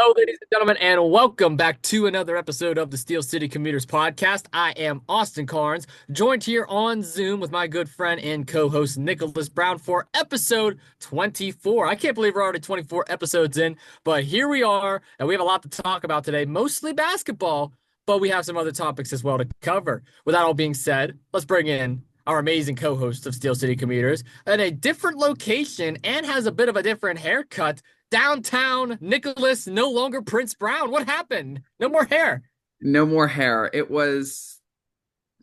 Hello, ladies and gentlemen, and welcome back to another episode of the Steel City Commuters Podcast. I am Austin Cairns, joined here on Zoom with my good friend and co-host Nicholas Brown for episode 24. I can't believe we're already 24 episodes in, but here we are, and we have a lot to talk about today, mostly basketball, but we have some other topics as well to cover. With that all being said, let's bring in our amazing co-host of Steel City Commuters at a different location and has a bit of a different haircut. Downtown Nicholas, no longer Prince Brown. What happened? No more hair. No more hair. It was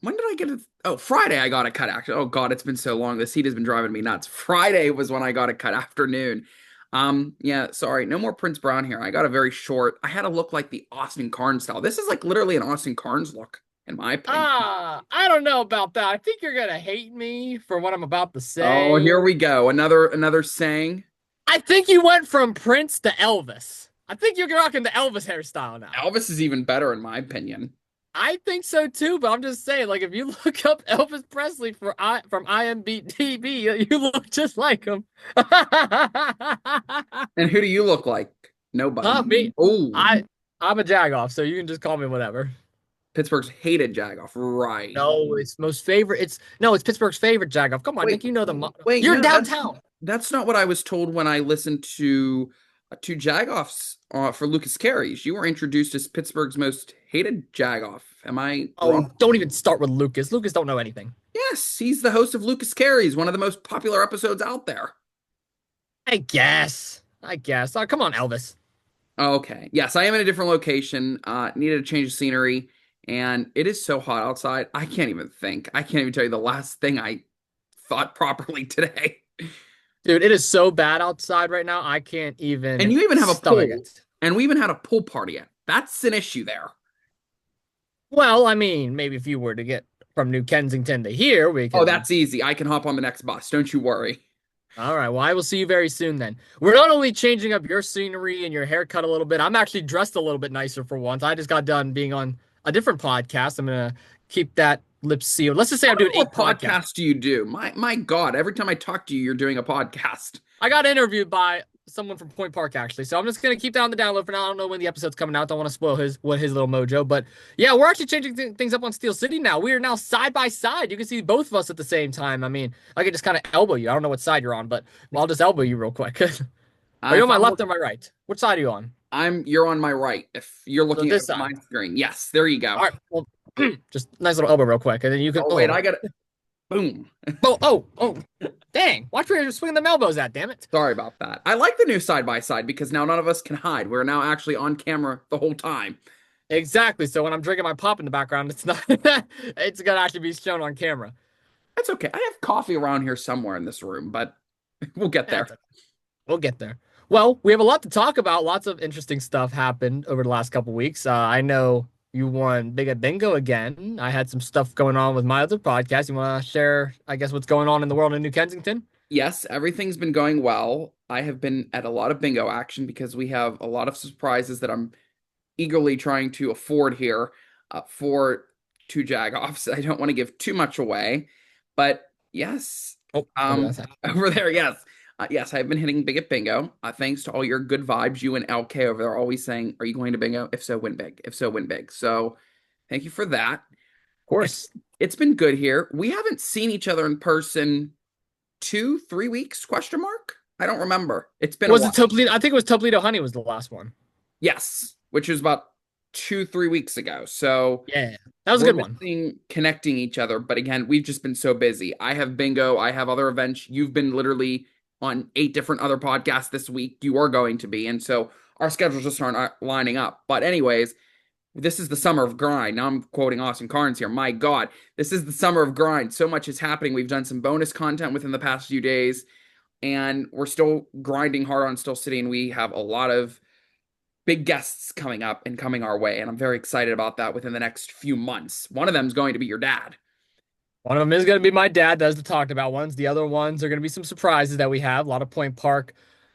when did I get it? Oh, Friday I got a cut actually. Oh God, it's been so long. This heat has been driving me nuts. Friday was when I got a cut afternoon. Yeah, sorry. No more Prince Brown here. I got a very short. I had to look like the Austin Cairns style. This is like literally an Austin Cairns look, in my opinion. I don't know about that. I think you're gonna hate me for what I'm about to Oh, say. here we go. Another saying. I think you went from Prince to Elvis. I think you're rocking the Elvis hairstyle now. Elvis is even better in my opinion. I think so too, but I'm just saying, like, if you look up Elvis Presley from IMDb, you look just like him. And who do you look like? Nobody. Me. Oh, I'm a jagoff, so you can just call me whatever. Pittsburgh's hated Jagoff. Right. No, it's most favorite. It's Pittsburgh's favorite jagoff. Come on, Wait, Nick, you know wait, You're no, downtown. that's not what I was told when I listened to Jagoffs for Lucas Carries. You were introduced as Pittsburgh's most hated Jagoff. Am I Oh, wrong? don't even start with Lucas. Lucas don't know anything. Yes, he's the host of Lucas Carries, one of the most popular episodes out there. I guess. I guess. Oh, come on, Elvis. Okay. Yes, I am in a different location. Needed a change of scenery, and it is so hot outside. I can't even think. I can't even tell you the last thing I thought properly today. Dude, it is so bad outside right now. I can't And even you even have a stomach pool. it. And we even had a pool party yet. That's an issue there. Well, I mean, maybe if you were to get from New Kensington to here, we Oh, can. that's easy. I can hop on the next bus. Don't you worry. All right. Well, I will see you very soon then. We're not only changing up your scenery and your haircut a little bit, I'm actually dressed a little bit nicer for once. I just got done being on a different podcast. I'm gonna keep that lips sealed. Let's just say I'm doing eight What podcasts. podcast do you do? My God, every time I talk to you, you're doing a podcast. I got interviewed by someone from Point Park actually, so I'm just gonna keep that on the download for now. I don't know when the episode's coming out. Don't want to spoil his little mojo, but yeah, we're actually changing things up on Steel City now. We are now side by side. You can see both of us at the same time. I mean, I could just kind of elbow you. I don't know what side you're on, but I'll just elbow you real quick. Are you on If my I'm left or my right? Which side are you on? you're on my right. If you're So looking at this my side. screen, yes, there you go. All right. Well, just nice little elbow real quick, and then you can. Oh wait, I got it. Boom. Oh! Dang! Watch where you're swinging them elbows at. Damn it! Sorry about that. I like the new side by side because now none of us can hide. We're now actually on camera the whole time. Exactly. So when I'm drinking my pop in the background, it's not. It's gonna actually be shown on camera. That's okay. I have coffee around here somewhere in this room, but we'll get there. That's okay. We'll get there. Well, we have a lot to talk about. Lots of interesting stuff happened over the last couple weeks. I know you won Big at Bingo again. I had some stuff going on with my other podcast. You want to share, I guess, what's going on in the world in New Kensington? Yes, everything's been going well. I have been at a lot of bingo action because we have a lot of surprises that I'm eagerly trying to afford here for two jagoffs. I don't want to give too much away, but yes, Oh, over that side. over there, yes. Yes, I've been hitting big at bingo. Thanks to all your good vibes. You and LK over there are always saying, "Are you going to bingo? If so, win big. If so, win big." So, thank you for that. Of course. It's been good here. We haven't seen each other in person 2, 3 weeks? Question mark. I don't remember. It's been a Was it while. Toledo? I think it was Toledo Honey was the last one. Yes, which was about 2, 3 weeks ago. So Yeah, that was a we're good one. missing connecting each other. But again, we've just been so busy. I have bingo. I have other events. You've been literally on 8 different other podcasts this week. You are going to be. And so our schedules just aren't lining up. But anyways, this is the summer of grind. Now I'm quoting Austin Carnes here. My God, this is the summer of grind. So much is happening. We've done some bonus content within the past few days, and we're still grinding hard on Still City, and we have a lot of big guests coming up and coming our way, and I'm very excited about that within the next few months. One of them is going to be your dad. One of them is going to be my dad. That's the talked about ones. The other ones are going to be some surprises that we have. A lot of Point Park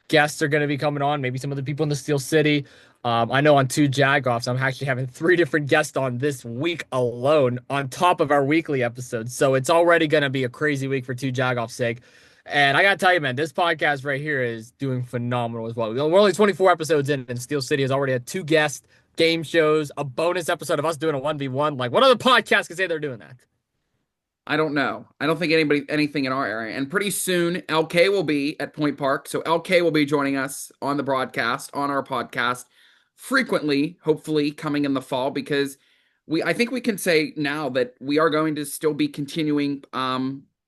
guests are going to be coming on. Maybe some of the people in the Steel City. I know on two Jagoffs, I'm actually having 3 different guests on this week alone, on top of our weekly episodes. So it's already going to be a crazy week for two Jagoffs' sake. And I gotta tell you, man, this podcast right here is doing phenomenal as well. We're only 24 episodes in, and Steel City has already had two guest game shows, a bonus episode of us doing a 1v1. Like, what other podcast can say they're doing that? I don't know. I don't think anything in our area. And pretty soon, LK will be at Point Park. So LK will be joining us on the broadcast, on our podcast, frequently, hopefully coming in the fall, because I think we can say now that we are going to still be continuing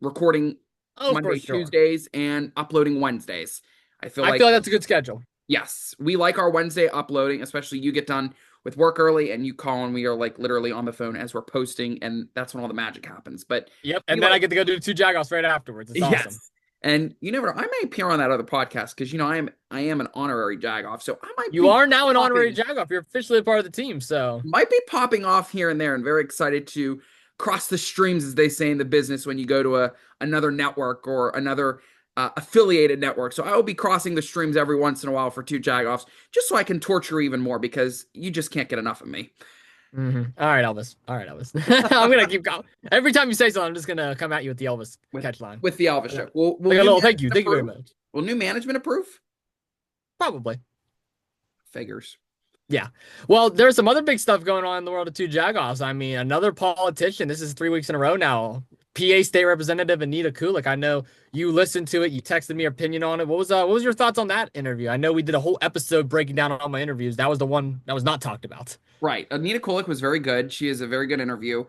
recording Oh, for Monday, sure. Tuesdays, and uploading Wednesdays. I feel I like feel like that's a good schedule. yes, we like our Wednesday uploading, especially you get done with work early and you call and we are like literally on the phone as we're posting, and that's when all the magic happens. But Yep. we And then I like, get to go do two jagoffs right afterwards. It's awesome. yes. And you never know, I may appear on that other podcast because I am an honorary jagoff. So I might You be are now an honorary popping jagoff. You're officially a part of the team. So, might be popping off here and there, and very excited to cross the streams, as they say in the business, when you go to another network or another affiliated network. So I will be crossing the streams every once in a while for two jagoffs, just so I can torture even more because you just can't get enough of me. All right, Elvis. All right, Elvis. I'm gonna keep going. Every time you say something, I'm just gonna come at you with the Elvis with catch line. with the Alva Like show. Will a new little thank management you. Thank you very approve? much. Will new management approve? Probably. Figures. Yeah. Well, there's some other big stuff going on in the world of two jagoffs. I mean, another politician. This is 3 weeks in a row now. PA State Representative Anita Kulik. I know you listened to it. You texted me your opinion on it. What was your thoughts on that interview? I know we did a whole episode breaking down all my interviews. That was the one that was not talked about. Right. Anita Kulik was very good. She is a very good interview.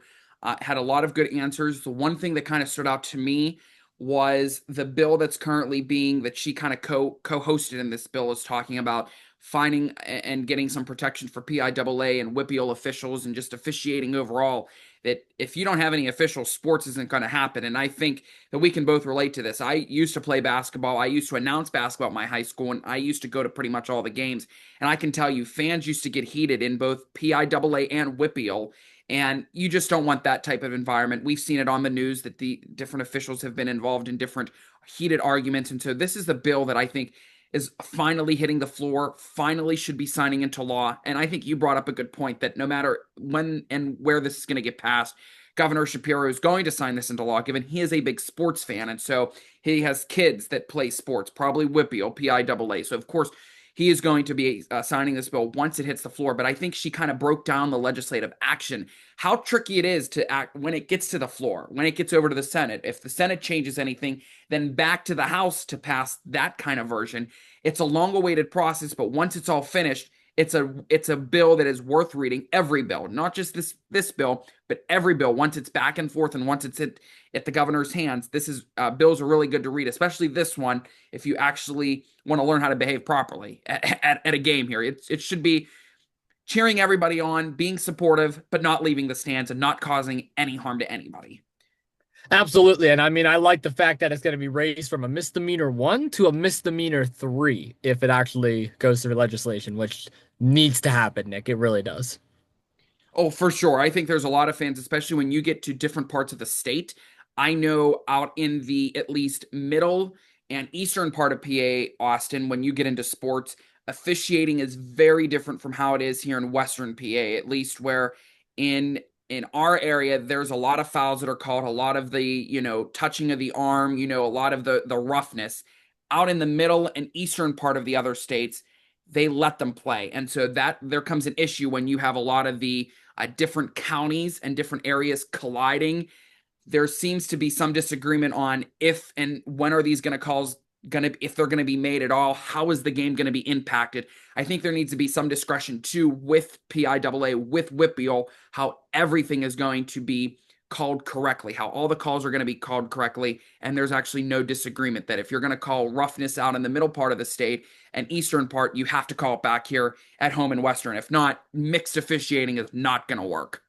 Had a lot of good answers. The one thing that kind of stood out to me was the bill that's currently being that she kind of co-hosted in this bill is talking about finding and getting some protection for PIAA and WPIAL officials and just officiating overall. That if you don't have any officials, sports isn't going to happen. And I think that we can both relate to this. I used to play basketball. I used to announce basketball at my high school, and I used to go to pretty much all the games. And I can tell you, fans used to get heated in both PIAA and WPIAL. And you just don't want that type of environment. We've seen it on the news that the different officials have been involved in different heated arguments. And so this is the bill that I think is finally hitting the floor, finally should be signing into law. And I think you brought up a good point that no matter when and where this is going to get passed, Governor Shapiro is going to sign this into law, given he is a big sports fan. And so he has kids that play sports, probably WPIAL, PIAA. So, of course, he is going to be signing this bill once it hits the floor. But I think she kind of broke down the legislative action, how tricky it is to act when it gets to the floor, when it gets over to the Senate. If the Senate changes anything, then back to the House to pass that kind of version. It's a long-awaited process, but once it's all finished, it's a bill that is worth reading. Every bill, not just this bill, but every bill. Once it's back and forth, and once it's at the governor's hands, this is bills are really good to read, especially this one. If you actually want to learn how to behave properly at a game here, it should be cheering everybody on, being supportive, but not leaving the stands and not causing any harm to anybody. Absolutely. And I mean, I like the fact that it's going to be raised from a misdemeanor 1 to a misdemeanor 3 if it actually goes through legislation, which needs to happen, Nick. It really does. Oh, for sure. I think there's a lot of fans, especially when you get to different parts of the state. I know out in the at least middle and eastern part of PA, Austin, when you get into sports, officiating is very different from how it is here in Western PA, at least where in our area, there's a lot of fouls that are called, a lot of the, touching of the arm, a lot of the roughness. Out in the middle and eastern part of the other states, they let them play. And so that there comes an issue when you have a lot of the different counties and different areas colliding. There seems to be some disagreement on if and when are these calls going to, if they're going to be made at all. How is the game going to be impacted? I think there needs to be some discretion too with PIAA, with WPIAL, how everything is going to be called correctly, how all the calls are going to be called correctly. And there's actually no disagreement that if you're going to call roughness out in the middle part of the state and eastern part, you have to call it back here at home in Western. If not, mixed officiating is not going to work.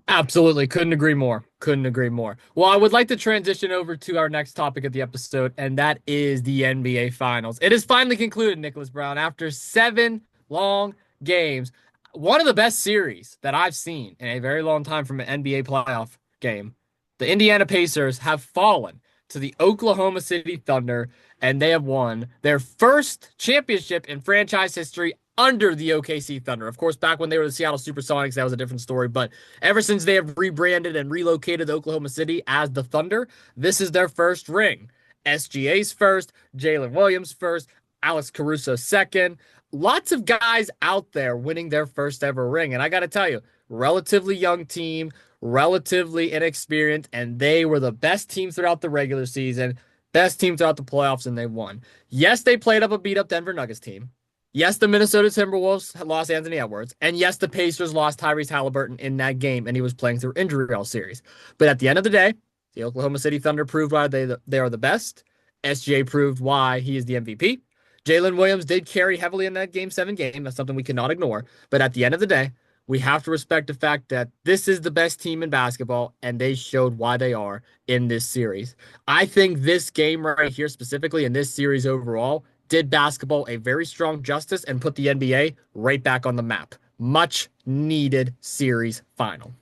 Absolutely. Couldn't agree more. Couldn't agree more. Well, I would like to transition over to our next topic of the episode, and that is the NBA Finals. It is finally concluded, Nicholas Brown, after 7 long games. One of the best series that I've seen in a very long time from an NBA playoff game. The Indiana Pacers have fallen to the Oklahoma City Thunder, and they have won their first championship in franchise history under the OKC Thunder. Of course, back when they were the Seattle Supersonics, that was a different story. But ever since they have rebranded and relocated Oklahoma City as the Thunder, this is their first ring. SGA's first, Jalen Williams first, Alex Caruso second. Lots of guys out there winning their first ever ring. And I got to tell you, relatively young team, relatively inexperienced, and they were the best team throughout the regular season, best team throughout the playoffs, and they won. Yes, they played up a beat up Denver Nuggets team. Yes, the Minnesota Timberwolves lost Anthony Edwards. And yes, the Pacers lost Tyrese Halliburton in that game, and he was playing through injury all series. But at the end of the day, the Oklahoma City Thunder proved why they are the best. SGA proved why he is the MVP. Jalen Williams did carry heavily in that game 7 game. That's something we cannot ignore. But at the end of the day, we have to respect the fact that this is the best team in basketball, and they showed why they are in this series. I think this game right here, specifically in this series overall, did basketball a very strong justice and put the NBA right back on the map. Much needed series final.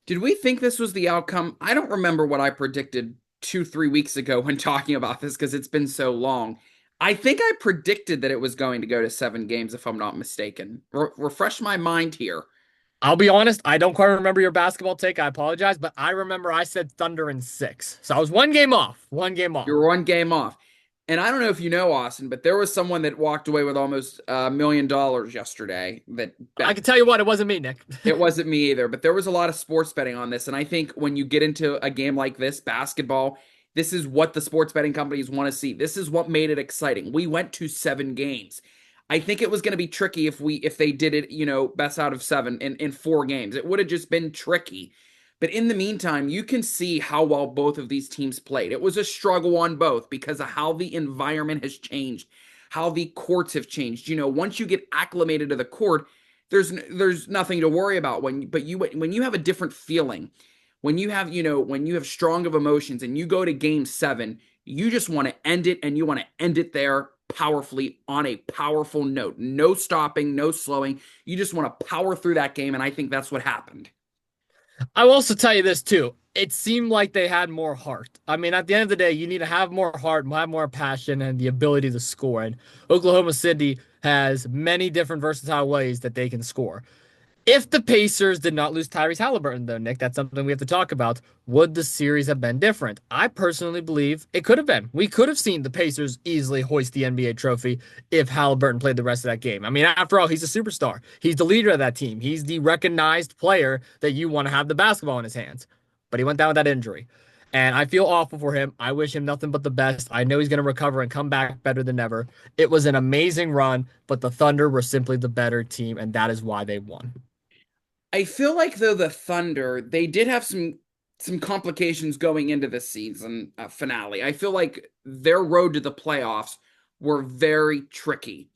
Did we think this was the outcome? I don't remember what I predicted 2, 3 weeks ago when talking about this because it's been so long. I think I predicted that it was going to go to 7 games, if I'm not mistaken. Refresh my mind here. I'll be honest, I don't quite remember your basketball take. I apologize, but I remember I said Thunder in 6. So I was 1 game off. 1 game off. You're 1 game off. And I don't know if you know, Austin, but there was someone that walked away with almost $1 million yesterday. I can tell you what, it wasn't me, Nick. It wasn't me either, but there was a lot of sports betting on this. And I think when you get into a game like this, basketball, this is what the sports betting companies want to see. This is what made it exciting. We went to 7 games. I think it was going to be tricky if they did it, best out of 7 in 4 games. It would have just been tricky. But in the meantime, you can see how well both of these teams played. It was a struggle on both because of how the environment has changed, how the courts have changed. Once you get acclimated to the court, there's nothing to worry about when you have a different feeling, when you have strong of emotions and you go to game 7, you just want to end it, and you want to end it there powerfully on a powerful note. No stopping, no slowing. You just want to power through that game, and I think that's what happened. I will also tell you this too. It seemed like they had more heart. I mean, at the end of the day, you need to have more heart, have more passion, and the ability to score. And Oklahoma City has many different versatile ways that they can score. If the Pacers did not lose Tyrese Halliburton, though, Nick, that's something we have to talk about. Would the series have been different? I personally believe it could have been. We could have seen the Pacers easily hoist the NBA trophy if Halliburton played the rest of that game. I mean, after all, he's a superstar. He's the leader of that team. He's the recognized player that you want to have the basketball in his hands. But he went down with that injury. And I feel awful for him. I wish him nothing but the best. I know he's going to recover and come back better than ever. It was an amazing run, but the Thunder were simply the better team, and that is why they won. I feel like though the Thunder, they did have some complications going into the season finale. I feel like their road to the playoffs were very tricky.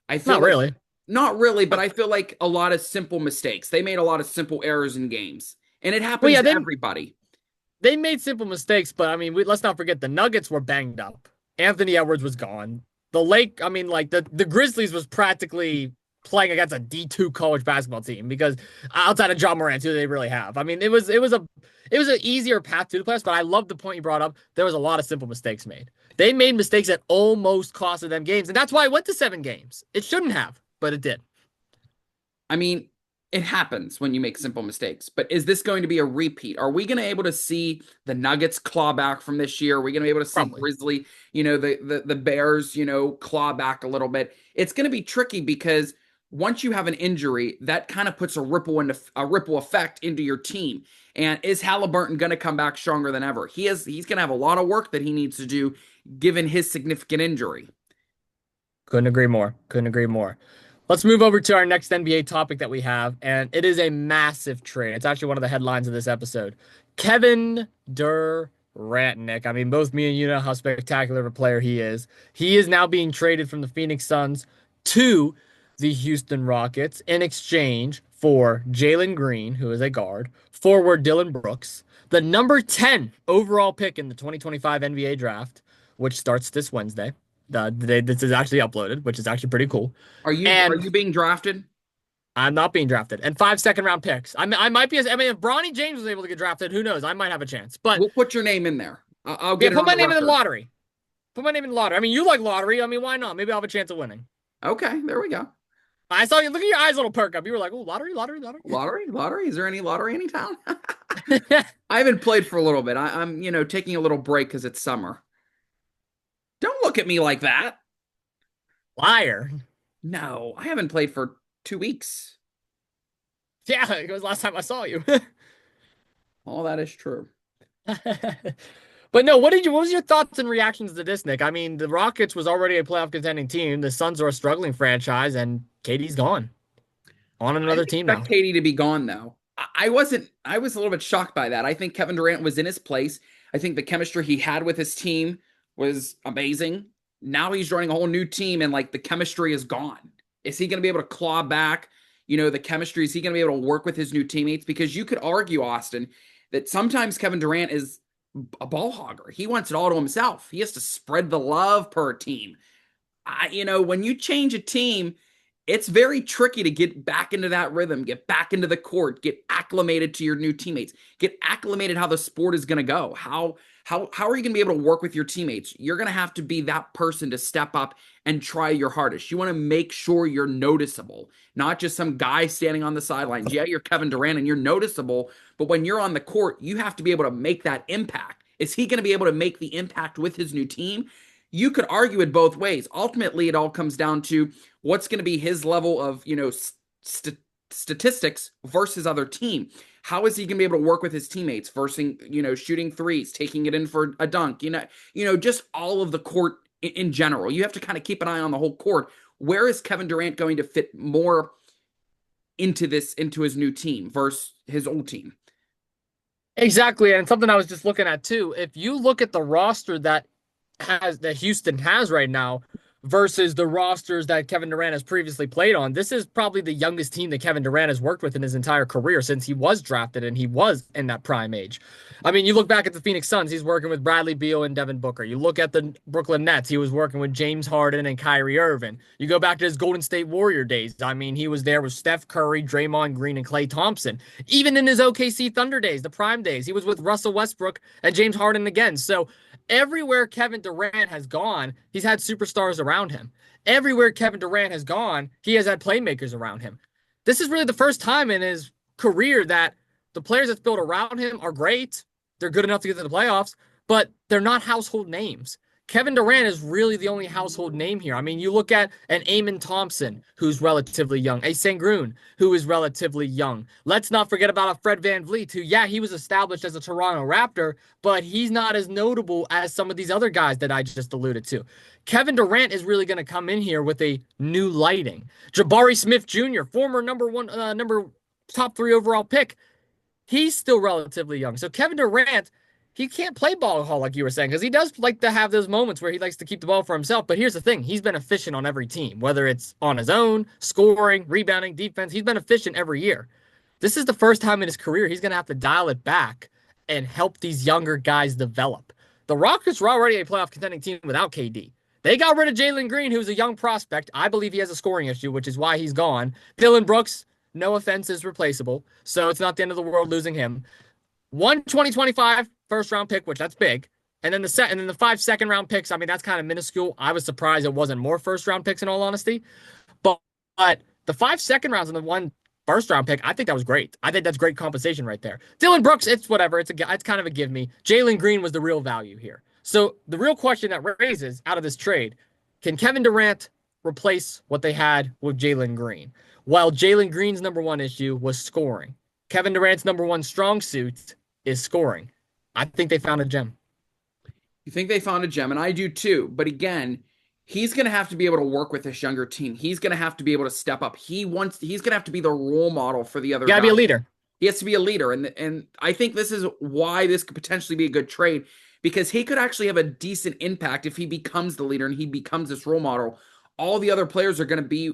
I feel Not really. Not really, but I feel like a lot of simple mistakes. They made a lot of simple errors in games, and it Well, happens yeah, to everybody. they made simple mistakes, but I mean, let's not forget the Nuggets were banged up. Anthony Edwards was gone. I mean, like the Grizzlies was practically playing against a D2 college basketball team because outside of John Morant, who they really have. I mean, it was an easier path to the playoffs, but I love the point you brought up. There was a lot of simple mistakes made. They made mistakes that almost costed them games, and that's why it went to 7 games. It shouldn't have, but it did. I mean, it happens when you make simple mistakes, but is this going to be a repeat? Are we going to be able to see the Nuggets claw back from this year? Are we going to be able to see Probably. Grizzly, the Bears, claw back a little bit? It's going to be tricky because once you have an injury, that kind of puts a ripple effect into your team. And is Halliburton going to come back stronger than ever? He's going to have a lot of work that he needs to do given his significant injury. Couldn't agree more. Couldn't agree more. Let's move over to our next NBA topic that we have, and it is a massive trade. It's actually one of the headlines of this episode. Kevin Durant, Nick. I mean, both me and you know how spectacular of a player he is. He is now being traded from the Phoenix Suns to the Houston Rockets in exchange for Jalen Green, who is a guard, forward Dylan Brooks, the number 10 overall pick in the 2025 NBA draft, which starts this Wednesday. The day this is actually uploaded, which is actually pretty cool. Are And you being drafted? I'm not being drafted. And 5 second-round picks. I might be. I mean, if Bronny James was able to get drafted, who knows? I might have a chance. But We'll put your name in there. I'll yeah, get it put on my the name in the record. lottery. Put my name in the lottery. I mean, you like lottery. I mean, why not? Maybe I'll have a chance of winning. Okay, there we go. I saw you. Look at your eyes, little perk up. You were like, "Oh, lottery, lottery, lottery." Lottery? Is there any lottery in town? I haven't played for a little bit. I'm taking a little break because it's summer. look at me like that. Liar. No, I haven't played for 2 weeks. Yeah, it was last time I saw you. All that is true. But no, what was your thoughts and reactions to this, Nick? I mean, the Rockets was already a playoff contending team. The Suns are a struggling franchise, and KD's gone on I another didn't team expect now. Katie to be gone though. I wasn't. I was a little bit shocked by that. I think Kevin Durant was in his place. I think the chemistry he had with his team was amazing. Now he's joining a whole new team, and like the chemistry is gone. Is he going to be able to claw back? The chemistry. Is he going to be able to work with his new teammates? Because you could argue, Austin, that sometimes Kevin Durant is a ball hogger. He wants it all to himself. He has to spread the love per team. When you change a team, it's very tricky to get back into that rhythm, get back into the court, get acclimated to your new teammates, get acclimated how the sport is going to go. How are you going to be able to work with your teammates? You're going to have to be that person to step up and try your hardest. You want to make sure you're noticeable, not just some guy standing on the sidelines. Yeah, you're Kevin Durant and you're noticeable, but when you're on the court, you have to be able to make that impact. Is he going to be able to make the impact with his new team? You could argue it both ways. Ultimately, it all comes down to what's going to be his level of, statistics versus other team. How is he going to be able to work with his teammates versus, shooting threes, taking it in for a dunk, just all of the court in general. You have to kind of keep an eye on the whole court. Where is Kevin Durant going to fit more into his new team versus his old team? Exactly, and something I was just looking at too. If you look at the roster that Houston has right now versus the rosters that Kevin Durant has previously played on, this is probably the youngest team that Kevin Durant has worked with in his entire career since he was drafted and he was in that prime age. I mean, you look back at the Phoenix Suns, he's working with Bradley Beal and Devin Booker. You look at the Brooklyn Nets, he was working with James Harden and Kyrie Irving. You go back to his Golden State Warrior days. I mean, he was there with Steph Curry, Draymond Green, and Klay Thompson. Even in his OKC Thunder days, the prime days, he was with Russell Westbrook and James Harden again. So everywhere Kevin Durant has gone, he's had superstars around him. Everywhere Kevin Durant has gone, he has had playmakers around him. This is really the first time in his career that the players that's built around him are great. They're good enough to get to the playoffs, but they're not household names. Kevin Durant is really the only household name here. I mean, you look at an Amon Thompson, who's relatively young, a Sengun, who is relatively young. Let's not forget about a Fred VanVleet, who, yeah, he was established as a Toronto Raptor, but he's not as notable as some of these other guys that I just alluded to. Kevin Durant is really going to come in here with a new lighting. Jabari Smith Jr., former number top 3 overall pick, he's still relatively young. So Kevin Durant, he can't play ball hall like you were saying because he does like to have those moments where he likes to keep the ball for himself. But here's the thing, he's been efficient on every team, whether it's on his own, scoring, rebounding, defense. He's been efficient every year. This is the first time in his career he's going to have to dial it back and help these younger guys develop. The Rockets were already a playoff contending team without KD. They got rid of Jalen Green, who's a young prospect. I believe he has a scoring issue, which is why he's gone. Dylan Brooks, no offense, is replaceable. So it's not the end of the world losing him. One 2025 first round pick, which that's big. And then the 5 second round picks, I mean, that's kind of minuscule. I was surprised it wasn't more first round picks in all honesty. But the 5 second rounds and the 1 first round pick, I think that was great. I think that's great compensation right there. Dylan Brooks, it's whatever. It's kind of a give me. Jalen Green was the real value here. So the real question that raises out of this trade, can Kevin Durant replace what they had with Jalen Green? While Jalen Green's number 1 issue was scoring, Kevin Durant's number 1 strong suit is scoring. I think they found a gem. You think they found a gem, and I do too. But again, he's going to have to be able to work with this younger team. He's going to have to be able to step up. He's going to have to be the role model for the other You gotta guys. be a leader. He has to be a leader, and I think this is why this could potentially be a good trade, because he could actually have a decent impact if he becomes the leader and he becomes this role model. All the other players are going to be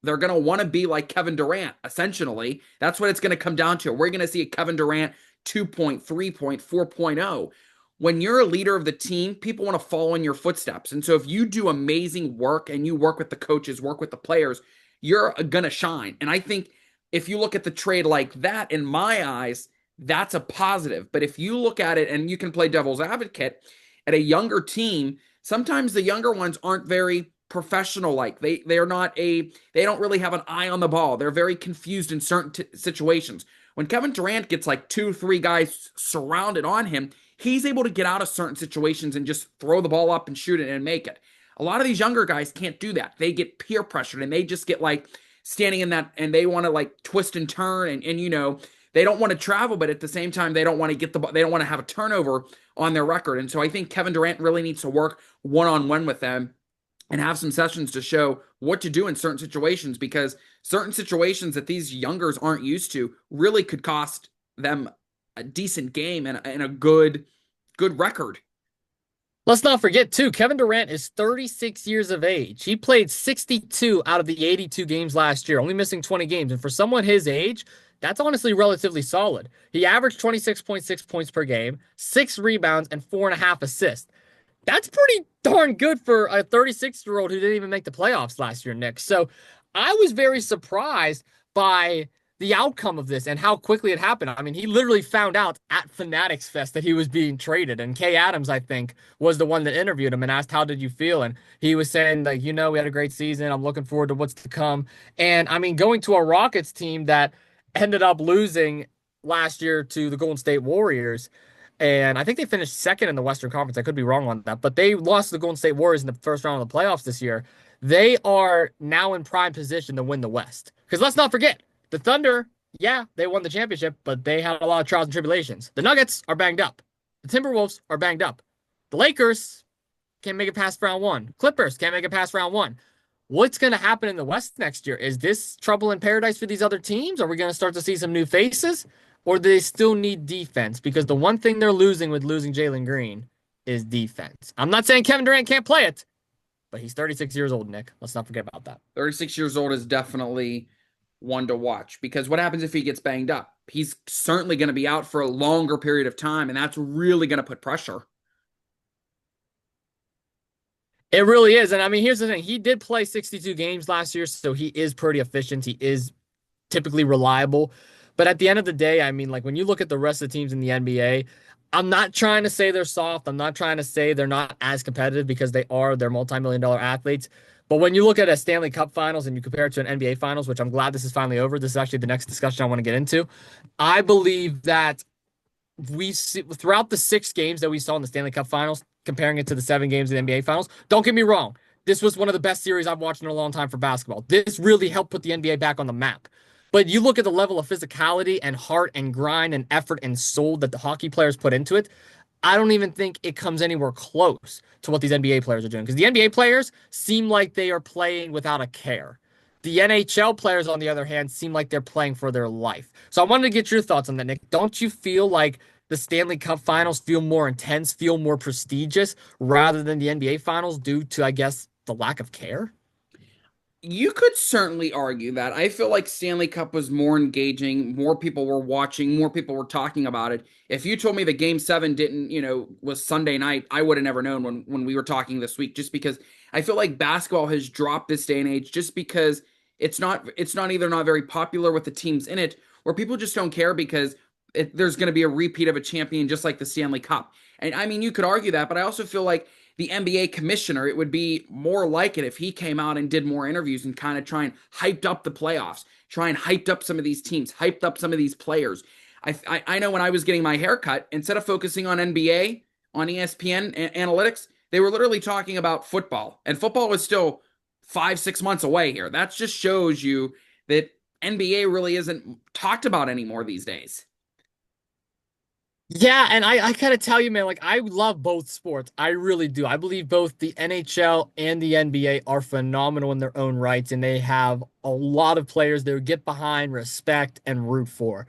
they're going to want to be like Kevin Durant. Essentially, that's what it's going to come down to. We're going to see a Kevin Durant 2.3, 4.0. When you're a leader of the team, people want to follow in your footsteps. And so if you do amazing work and you work with the coaches, work with the players, you're going to shine. And I think if you look at the trade like that, in my eyes, that's a positive. But if you look at it and you can play devil's advocate at a younger team, sometimes the younger ones aren't very professional like. They don't really have an eye on the ball. They're very confused in certain situations. When Kevin Durant gets like 2, 3 guys surrounded on him, he's able to get out of certain situations and just throw the ball up and shoot it and make it. A lot of these younger guys can't do that. They get peer pressured and they just get like standing in that and they want to like twist and turn and they don't want to travel, but at the same time they don't want to get the they don't want to have a turnover on their record. And so I think Kevin Durant really needs to work one-on-one with them and have some sessions to show what to do in certain situations, because certain situations that these youngers aren't used to really could cost them a decent game and a good record. Let's not forget, too, Kevin Durant is 36 years of age. He played 62 out of the 82 games last year, only missing 20 games. And for someone his age, that's honestly relatively solid. He averaged 26.6 points per game, 6 rebounds, and 4.5 assists. That's pretty darn good for a 36-year-old who didn't even make the playoffs last year, Nick. So I was very surprised by the outcome of this and how quickly it happened. I mean, he literally found out at Fanatics Fest that he was being traded. And Kay Adams, I think, was the one that interviewed him and asked, "How did you feel?" And he was saying, like, we had a great season. I'm looking forward to what's to come. And I mean, going to a Rockets team that ended up losing last year to the Golden State Warriors. And I think they finished second in the Western Conference. I could be wrong on that, but they lost to the Golden State Warriors in the first round of the playoffs this year. They are now in prime position to win the West. Because let's not forget, the Thunder, yeah, they won the championship, but they had a lot of trials and tribulations. The Nuggets are banged up. The Timberwolves are banged up. The Lakers can't make it past round one. Clippers can't make it past round one. What's going to happen in the West next year? Is this trouble in paradise for these other teams? Are we going to start to see some new faces? Or do they still need defense? Because the one thing they're losing with losing Jalen Green is defense. I'm not saying Kevin Durant can't play it, but he's 36 years old, Nick. Let's not forget about that. 36 years old is definitely one to watch, because what happens if he gets banged up? He's certainly going to be out for a longer period of time, and that's really going to put pressure. It really is. And I mean, here's the thing. He did play 62 games last year, so he is pretty efficient. He is typically reliable. But at the end of the day, I mean, like when you look at the rest of the teams in the NBA, I'm not trying to say they're soft. I'm not trying to say they're not as competitive, because they are. They're multi-million-dollar athletes. But when you look at a Stanley Cup Finals and you compare it to an NBA Finals, which I'm glad this is finally over, this is actually the next discussion I want to get into. I believe that we see throughout the 6 games that we saw in the Stanley Cup Finals, comparing it to the 7 games of the NBA Finals, don't get me wrong. This was one of the best series I've watched in a long time for basketball. This really helped put the NBA back on the map. But you look at the level of physicality and heart and grind and effort and soul that the hockey players put into it, I don't even think it comes anywhere close to what these NBA players are doing. Because the NBA players seem like they are playing without a care. The NHL players, on the other hand, seem like they're playing for their life. So I wanted to get your thoughts on that, Nick. Don't you feel like the Stanley Cup Finals feel more intense, feel more prestigious, rather than the NBA Finals due to, I guess, the lack of care? You could certainly argue that. I feel like Stanley Cup was more engaging, more people were watching, more people were talking about it. If you told me that Game 7 didn't, was Sunday night, I would have never known when we were talking this week, just because I feel like basketball has dropped this day and age, just because it's not either not very popular with the teams in it, or people just don't care because there's going to be a repeat of a champion just like the Stanley Cup. And I mean, you could argue that, but I also feel like the NBA commissioner, it would be more like it if he came out and did more interviews and kind of try and hyped up the playoffs, try and hyped up some of these teams, hyped up some of these players. I know when I was getting my haircut, instead of focusing on NBA, on ESPN analytics, they were literally talking about football. And football was still 5-6 months away here. That just shows you that NBA really isn't talked about anymore these days. Yeah, and I gotta tell you, man, like I love both sports. I really do. I believe both the NHL and the NBA are phenomenal in their own rights, and they have a lot of players that get behind, respect, and root for.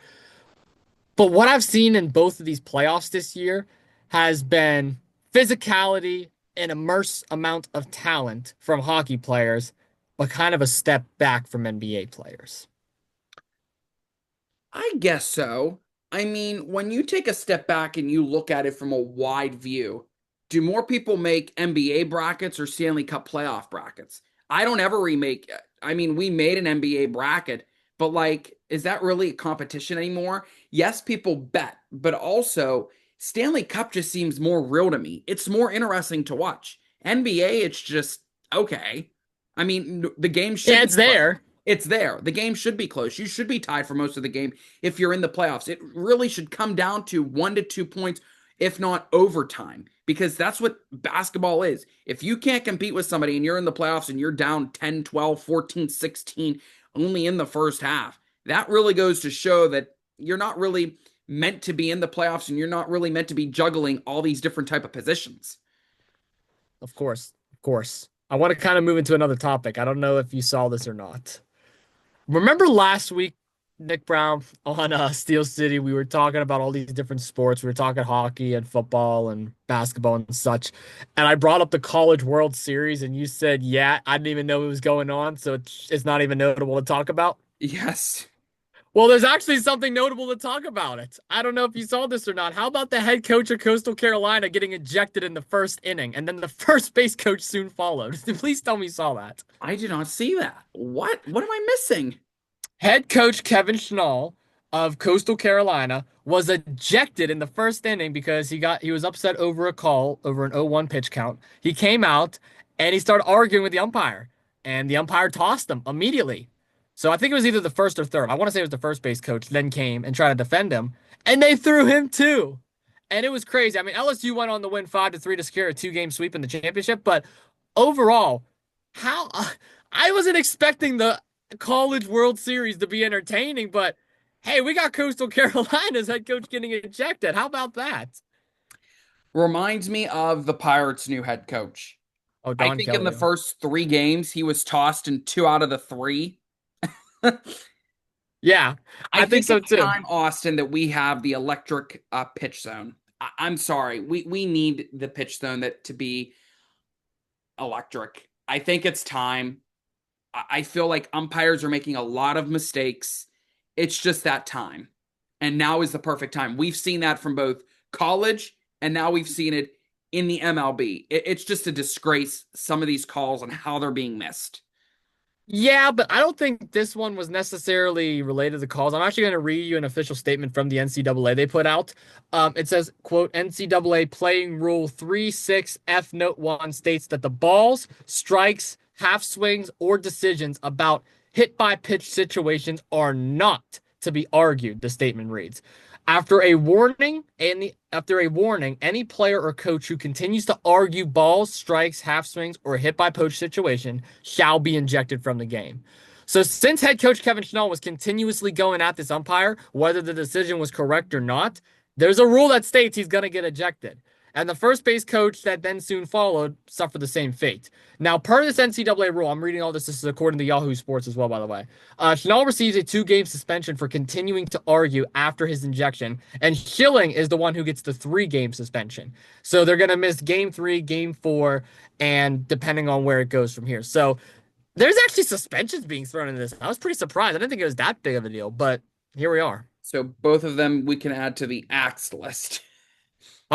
But what I've seen in both of these playoffs this year has been physicality and immense amount of talent from hockey players, but kind of a step back from NBA players. I guess so. I mean, when you take a step back and you look at it from a wide view, do more people make NBA brackets or Stanley Cup playoff brackets? I don't ever remake. I mean, we made an NBA bracket, but like, is that really a competition anymore? Yes, people bet, but also Stanley Cup just seems more real to me. It's more interesting to watch. NBA, it's just okay. I mean, the game should Yeah, be it's close. there. It's there. The game should be close. You should be tied for most of the game if you're in the playoffs. It really should come down to 1 to 2 points. if not overtime, because that's what basketball is. If you can't compete with somebody and you're in the playoffs and you're down 10, 12, 14, 16 only in the first half, that really goes to show that you're not really meant to be in the playoffs and you're not really meant to be juggling all these different type of positions. Of course, of course. I want to kind of move into another topic. I don't know if you saw this or not. Remember last week, Nick Brown, on Steel City, we were talking about all these different sports. We were talking hockey and football and basketball and such. And I brought up the College World Series, and you said, yeah, I didn't even know it was going on, so it's not even notable to talk about. Yes. Well, there's actually something notable to talk about it. I don't know if you saw this or not. How about the head coach of Coastal Carolina getting ejected in the first inning, and then the first base coach soon followed? Please tell me you saw that. I did not see that. What am I missing? Head coach Kevin Schnall of Coastal Carolina was ejected in the first inning because he was upset over a call over an 0-1 pitch count. He came out and he started arguing with the umpire, and the umpire tossed him immediately. So I think it was either the first or third. I want to say it was the first base coach, then came and tried to defend him, and they threw him too. And it was crazy. I mean, LSU went on to win 5-3 to secure a two-game sweep in the championship, but overall, how I wasn't expecting the College World Series to be entertaining, but hey, we got Coastal Carolina's head coach getting ejected. How about that? Reminds me of the Pirates' new head coach. Oh, I Don think in the Kelly. first 3 games, he was tossed in 2 out of the 3. Yeah, I I think think so it's too. time, Austin, that we have the electric pitch zone. I'm sorry. We need the pitch zone that to be electric. I think it's time. I feel like umpires are making a lot of mistakes. It's just that time. And now is the perfect time. We've seen that from both college and now we've seen it in the MLB. It's just a disgrace, some of these calls and how they're being missed. Yeah, but I don't think this one was necessarily related to calls. I'm actually going to read you an official statement from the NCAA they put out. It says, quote, NCAA playing rule 36 F note 1 states that the balls, strikes, half swings, or decisions about hit by pitch situations are not to be argued, the statement reads. After a warning, any player or coach who continues to argue balls, strikes, half swings, or hit by pitch situation shall be ejected from the game. So since head coach Kevin Schnall was continuously going at this umpire, whether the decision was correct or not, there's a rule that states he's going to get ejected. And the first base coach that then soon followed suffered the same fate. Now, per this NCAA rule, I'm reading all this. This is according to Yahoo Sports as well, by the way. Schnall receives a 2-game suspension for continuing to argue after his injection, and Schilling is the one who gets the 3-game suspension. So they're going to miss game 3, game 4, and depending on where it goes from here. So there's actually suspensions being thrown into this. I was pretty surprised. I didn't think it was that big of a deal, but here we are. So both of them we can add to the axed list.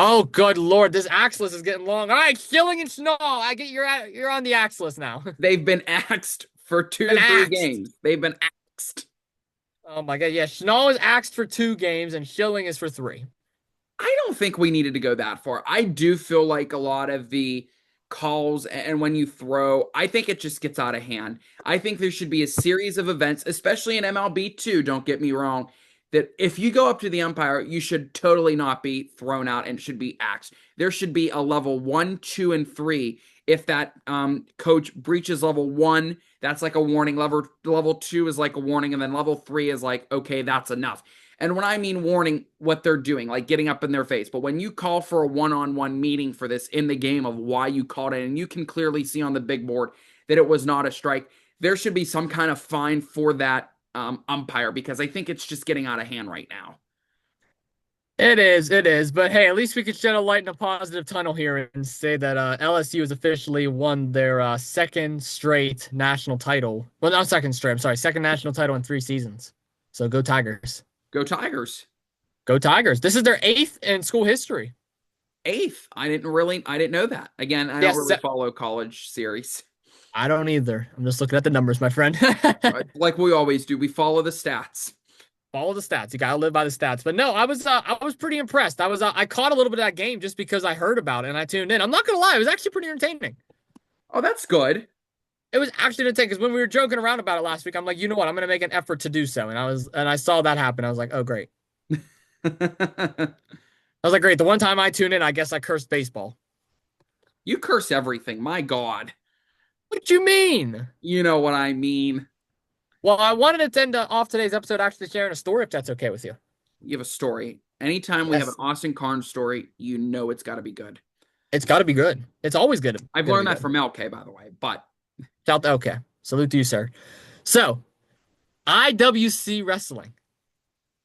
Oh, good Lord. This axe list is getting long. All right, Schilling and Schnall. I get you're on the axe list now. They've been axed for two Been to three axed. games. They've been axed. Oh my God. Yeah, Schnall is axed for 2 games and Schilling is for 3. I don't think we needed to go that far. I do feel like a lot of the calls and when you throw, I think it just gets out of hand. I think there should be a series of events, especially in MLB too, don't get me wrong, that if you go up to the umpire, you should totally not be thrown out and should be axed. There should be a level 1, 2, and 3. If that coach breaches level 1, that's like a warning. Level 2 is like a warning, and then level 3 is like, okay, that's enough. And when I mean warning, what they're doing, like getting up in their face. But when you call for a one-on-one meeting for this in the game of why you called it, and you can clearly see on the big board that it was not a strike, there should be some kind of fine for that umpire, because I think it's just getting out of hand right now. It is. But hey, at least we could shed a light in a positive tunnel here and say that LSU has officially won their second straight national title. Well, not second straight. I'm sorry, second national title in 3 seasons. So go Tigers. Go Tigers. Go Tigers. This is their 8th in school history. Eighth. I didn't know that. Again, I don't Yes, really follow college series. I don't either. I'm just looking at the numbers, my friend. Like we always do, we follow the stats. Follow the stats. You gotta live by the stats. But no, I was pretty impressed. I caught a little bit of that game just because I heard about it and I tuned in. I'm not gonna lie, it was actually pretty entertaining. Oh, that's good. It was actually entertaining because when we were joking around about it last week, I'm like, you know what? I'm gonna make an effort to do so. And I saw that happen. I was like, oh great. I was like, great. The one time I tune in, I guess I cursed baseball. You curse everything. My God. What you mean? You know what I mean. Well, I wanted to end off today's episode actually sharing a story, if that's okay with you. You have a story. Anytime we have an Yes, Austin Carnes story, you know it's got to be good. it's got to be good. It's always good. I've Gonna be learned that good. from LK, by the way. But Shout okay. Salute to you, sir. So, IWC Wrestling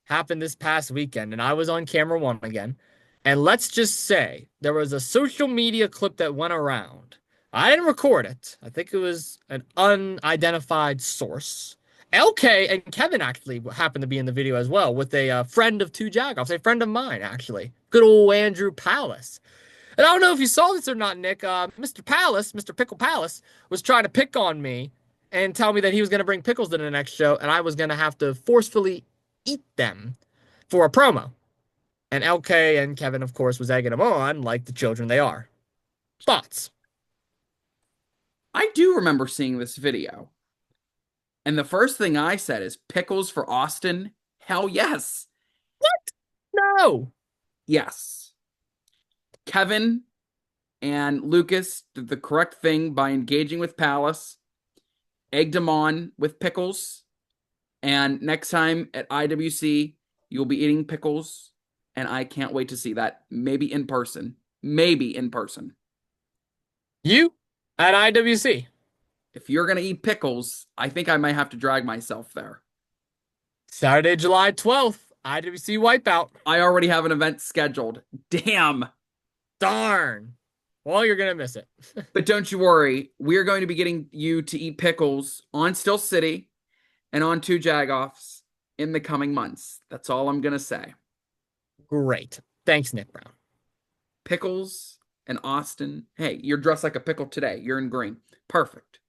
happened this past weekend, and I was on camera one again. And let's just say there was a social media clip that went around. I didn't record it. I think it was an unidentified source. LK and Kevin actually happened to be in the video as well with a friend of two Jagoffs, a friend of mine, actually. Good old Andrew Palace. And I don't know if you saw this or not, Nick. Mr. Palace, Mr. Pickle Palace, was trying to pick on me and tell me that he was going to bring pickles to the next show, and I was going to have to forcefully eat them for a promo. And LK and Kevin, of course, was egging him on like the children they are. Thoughts? I do remember seeing this video. And the first thing I said is pickles for Austin? Hell yes. No. Yes. Kevin and Lucas did the correct thing by engaging with Palace, egged him on with pickles. And next time at IWC, you'll be eating pickles. And I can't wait to see that. Maybe in person. Maybe in person. You at IWC. If you're going to eat pickles, I think I might have to drag myself there. Saturday, July 12th, IWC Wipeout. I already have an event scheduled. Damn. Darn. Well, you're going to miss it. But don't you worry. We're going to be getting you to eat pickles on Still City and on Two Jagoffs in the coming months. That's all I'm going to say. Great. Thanks, Nick Brown. Pickles and Austin. Hey, you're dressed like a pickle today. You're in green. Perfect.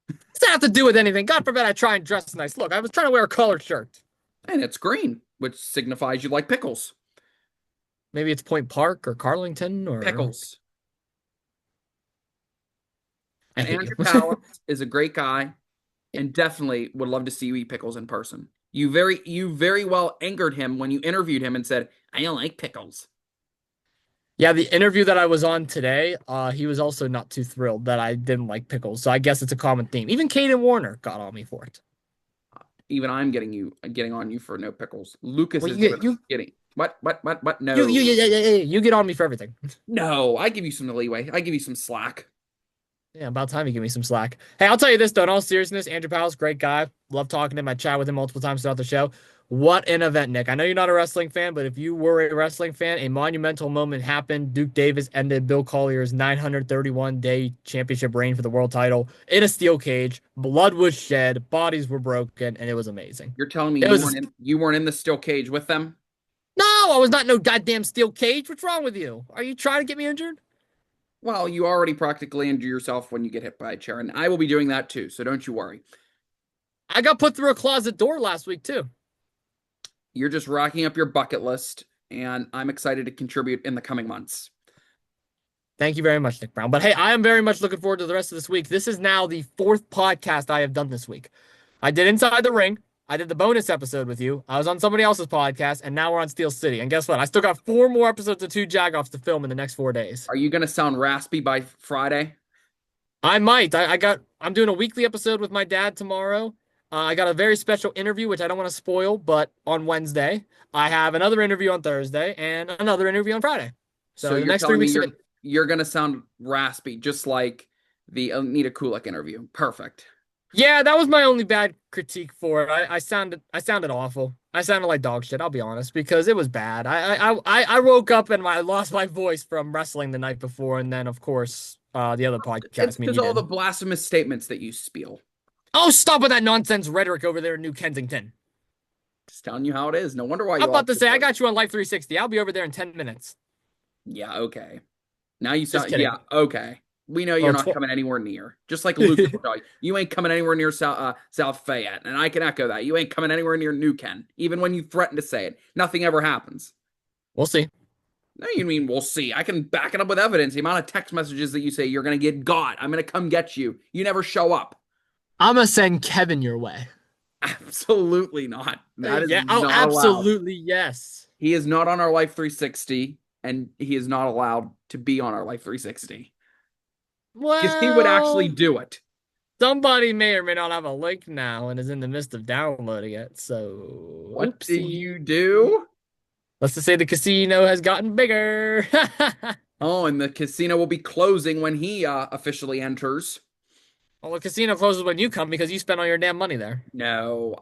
Does that have to do with anything? God forbid I try and dress nice. Look, I was trying to wear a colored shirt. And it's green, which signifies you like pickles. Maybe it's Point Park or Carlington or Pickles. I And hate you. Andrew Palace is a great guy and definitely would love to see you eat pickles in person. You very well angered him when you interviewed him and said, I don't like pickles. Yeah, the interview that I was on today, he was also not too thrilled that I didn't like pickles. So I guess it's a common theme. Even Caden Warner got on me for it. Even I'm getting on you for no pickles. Lucas Well, is you even you getting what? you No. you you, you, you get on me for everything. No, I give you some leeway. I give you some slack. Yeah, about time you give me some slack. Hey, I'll tell you this though, in all seriousness, Andrew Powell's great guy. Love talking to him. I chat with him multiple times throughout the show. What an event, Nick. I know you're not a wrestling fan, but if you were a wrestling fan, a monumental moment happened. Duke Davis ended Bill Collier's 931-day championship reign for the world title in a steel cage. Blood was shed, bodies were broken, and it was amazing. You're telling me It was you weren't in the steel cage with them? No, I was not in no goddamn steel cage. What's wrong with you? Are you trying to get me injured? Well, you already practically injure yourself when you get hit by a chair, and I will be doing that too, so don't you worry. I got put through a closet door last week too. You're just racking up your bucket list, and I'm excited to contribute in the coming months. Thank you very much, Nick Brown. But hey, I am very much looking forward to the rest of this week. This is now the fourth podcast I have done this week. I did Inside the Ring. I did the bonus episode with you. I was on somebody else's podcast, and now we're on Steel City. And guess what? I still got 4 more episodes of Two Jagoffs to film in the next 4 days. Are you going to sound raspy by Friday? I might. I'm doing a weekly episode with my dad tomorrow. I got a very special interview, which I don't want to spoil, but on Wednesday. I have another interview on Thursday and another interview on Friday. So the you're next 3 telling me weeks. you're going to sound raspy, just like the Anita Kulik interview. Perfect. Yeah, that was my only bad critique for it. I sounded awful. I sounded like dog shit. I'll be honest, because it was bad. I woke up and I lost my voice from wrestling the night before, and then of course the other It's podcast because meeting all did. the blasphemous statements that you spiel. Oh, stop with that nonsense rhetoric over there in New Kensington. Just telling you how it is. No wonder why I'm you about to lost say your I voice. got you on Life 360. I'll be over there in 10 minutes. Yeah, okay. Now you Just sound, kidding. yeah, okay. We know Or you're not coming anywhere near. Just like Lucas will tell you. You ain't coming anywhere near South Fayette. And I can echo that. You ain't coming anywhere near New Ken. Even when you threaten to say it. Nothing ever happens. We'll see. No, you mean we'll see. I can back it up with evidence. The amount of text messages that you say you're going to get got. I'm going to come get you. You never show up. I'm gonna send Kevin your way. Absolutely not. That is Yeah. Oh, not allowed. absolutely yes. He is not on our Life 360. and he is not allowed to be on our Life 360 because he would actually Well, do it. somebody may or may not have a link now and is in the midst of downloading it. So, What did you oopsie. do? Let's just say the casino has gotten bigger. Oh, and the casino will be closing when he officially enters. Well, the casino closes when you come because you spent all your damn money there. No,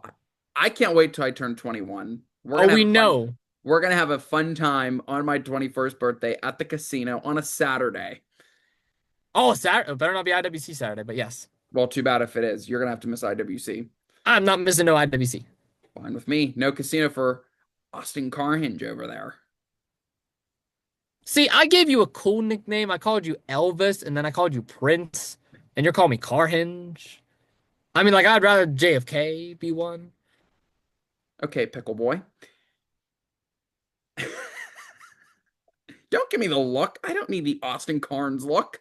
I can't wait till I turn 21. Oh, we know. We're gonna have a fun time on my 21st birthday at the casino on a Saturday. Oh, Saturday. It better not be IWC Saturday, but yes. Well, too bad if it is. You're gonna have to miss IWC. I'm not missing no IWC. Fine with me. No casino for Austin Carhinge over there. See, I gave you a cool nickname. I called you Elvis, and then I called you Prince, and you're calling me Carhinge. I mean, like, I'd rather JFK be one. Okay, Pickle Boy. Don't give me the look. I don't need the Austin Carnes look.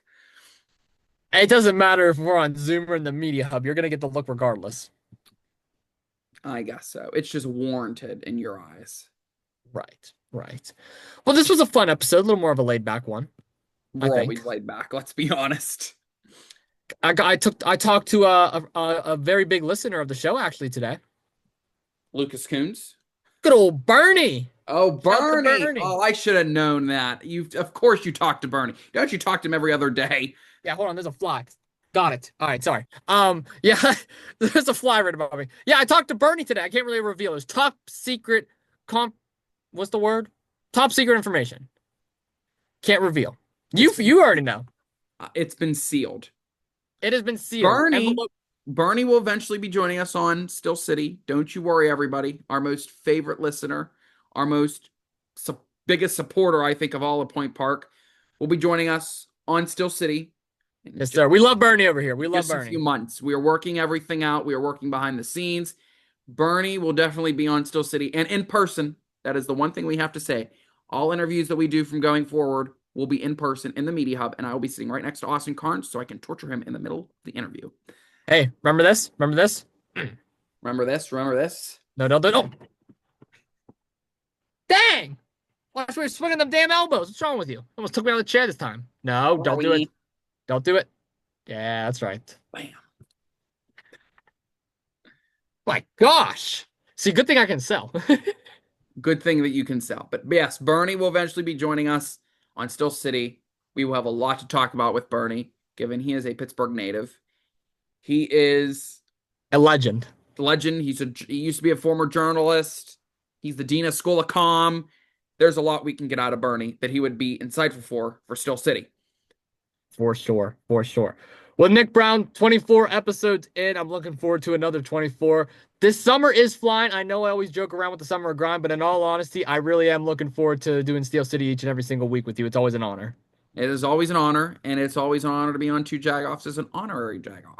It doesn't matter if we're on Zoom or in the media hub. You're gonna get the look regardless. I guess so. It's just warranted in your eyes. Right, right. Well, this was a fun episode, a little more of a laid back one, I We're think. always laid back, let's be honest. I talked to a very big listener of the show actually today. Lucas Coons. Good old Bernie. Oh, Shout out to Bernie. Bernie. Oh, I should have known that. Of course you talk to Bernie. Don't you talk to him every other day? Yeah, hold on. There's a fly. Got it. All right, sorry. Yeah, there's a fly right above me. Yeah, I talked to Bernie today. I can't really reveal. It's top secret comp. What's the word? Top secret information. Can't reveal. You already know. It's been sealed. It has been sealed. Bernie, Envelope. Bernie will eventually be joining us on Still City. Don't you worry, everybody. Our most favorite listener, our biggest supporter, I think, of all of Point Park, will be joining us on Still City. Yes, sir. We love Bernie over here. We love Just a Bernie. few months. We are working everything out. We are working behind the scenes. Bernie will definitely be on Still City and in person. That is the one thing we have to say. All interviews that we do from going forward will be in person in the Media Hub, and I will be sitting right next to Austin Carnes so I can torture him in the middle of the interview. Hey, remember this? Remember this? Remember this? Remember this? No, don't do it. Oh. Dang! Watch where you're swinging them damn elbows. What's wrong with you? Almost took me out of the chair this time. No, don't do it. Don't do it. Yeah, that's right. Bam. My gosh. See, good thing I can sell. Good thing that you can sell. But yes, Bernie will eventually be joining us on Still City. We will have a lot to talk about with Bernie, given he is a Pittsburgh native. He is A legend. legend. He used to be a former journalist. He's the dean of School of Comm. There's a lot we can get out of Bernie that he would be insightful for Still City. For sure. For sure. Well, Nick Brown, 24 episodes in. I'm looking forward to another 24. This summer is flying. I know I always joke around with the summer grind, but in all honesty, I really am looking forward to doing Steel City each and every single week with you. It's always an honor. It is always an honor, and it's always an honor to be on Two Jagoffs as an honorary Jagoff.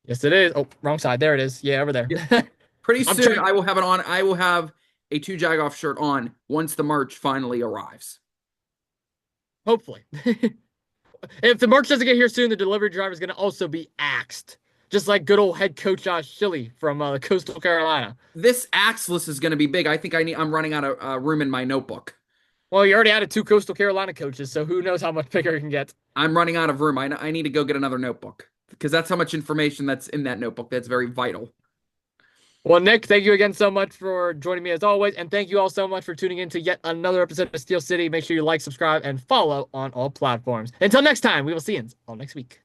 Yes, it is. Oh, wrong side. There it is. Yeah, over there. Yeah. Pretty I'm soon, trying- I will have a Two Jagoff shirt on once the merch finally arrives. Hopefully. If the merch doesn't get here soon, the delivery driver is going to also be axed. Just like good old head coach Josh Shilley from Coastal Carolina. This axe list is going to be big. I think I'm running out of room in my notebook. Well, you already added 2 Coastal Carolina coaches, so who knows how much bigger it can get. I'm running out of room. I need to go get another notebook because that's how much information that's in that notebook. That's very vital. Well, Nick, thank you again so much for joining me as always. And thank you all so much for tuning in to yet another episode of Steel City. Make sure you like, subscribe, and follow on all platforms. Until next time, we will see you all next week.